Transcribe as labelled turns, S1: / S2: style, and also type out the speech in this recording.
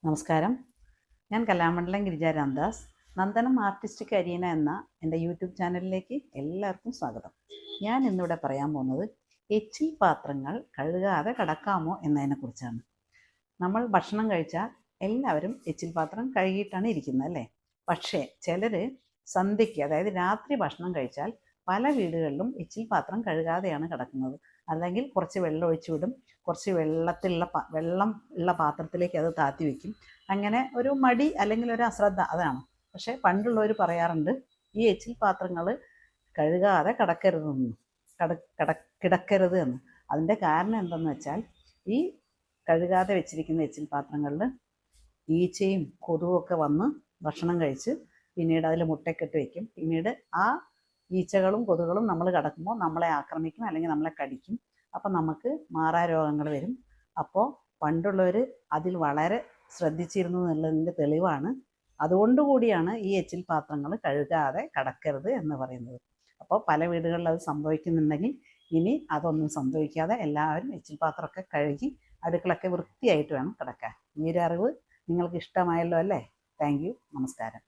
S1: നമസ്കാരം. ഞാൻ Kalamandalam Girija Ramdas. Nandanam artistic arena എന്ന എൻ്റെ യൂട്യൂബ് ചാനലിലേക്ക് എല്ലാവർക്കും സ്വാഗതം. ഞാൻ ഇന്നിവിടെ പറയാൻ പോകുന്നത് എച്ചിൽ പാത്രങ്ങൾ കഴുകാതെ കടക്കാമോ എന്നതിനെക്കുറിച്ചാണ്. നമ്മൾ ഭക്ഷണം കഴിച്ചാൽ എല്ലാവരും എച്ചിൽ പാത്രം കഴുകിയിട്ടാണ് ഇരിക്കുന്നത് അല്ലേ? പക്ഷേ ചിലർ സന്ധ്യയ്ക്ക്, അതായത് രാത്രി ഭക്ഷണം കഴിച്ചാൽ പല വീടുകളിലും എച്ചിൽ പാത്രം കഴുകാതെയാണ് കിടക്കുന്നത്. അല്ലെങ്കിൽ കുറച്ച് വെള്ളം ഒഴിച്ചു വിടും, കുറച്ച് വെള്ളം ഉള്ള പാത്രത്തിലേക്ക് അത് താത്തി വയ്ക്കും. അങ്ങനെ ഒരു മടി അല്ലെങ്കിൽ ഒരു അശ്രദ്ധ, അതാണ്. പക്ഷേ പണ്ടുള്ളവർ പറയാറുണ്ട്, ഈ എച്ചിൽ പാത്രങ്ങൾ കഴുകാതെ കിടക്കരുത് എന്ന്. അതിൻ്റെ കാരണം എന്തെന്ന് വെച്ചാൽ, ഈ കഴുകാതെ വെച്ചിരിക്കുന്ന എച്ചിൽ പാത്രങ്ങളിൽ ഈച്ചയും കൊതുകൊക്കെ വന്ന് ഭക്ഷണം കഴിച്ച് പിന്നീട് അതിൽ മുട്ടക്കെട്ട് വയ്ക്കും. പിന്നീട് ആ ഈച്ചകളും കൊതുകുകളും നമ്മൾ കിടക്കുമ്പോൾ നമ്മളെ ആക്രമിക്കും, അല്ലെങ്കിൽ നമ്മളെ കടിക്കും. അപ്പം നമുക്ക് മാറാരോഗങ്ങൾ വരും. അപ്പോൾ പണ്ടുള്ളവർ അതിൽ വളരെ ശ്രദ്ധിച്ചിരുന്നു എന്നുള്ളതിൻ്റെ തെളിവാണ്. അതുകൊണ്ടുകൂടിയാണ് ഈ എച്ചിൽ പാത്രങ്ങൾ കഴുകാതെ കടക്കരുത് എന്ന് പറയുന്നത്. അപ്പോൾ പല വീടുകളിൽ അത് സംഭവിക്കുന്നുണ്ടെങ്കിൽ ഇനി അതൊന്നും സംഭവിക്കാതെ എല്ലാവരും എച്ചിൽ പാത്രമൊക്കെ കഴുകി അടുക്കളൊക്കെ വൃത്തിയായിട്ട് വേണം കിടക്കാൻ. ഈ ഒരു അറിവ് നിങ്ങൾക്ക് ഇഷ്ടമായല്ലോ അല്ലേ? Thank you. നമസ്കാരം.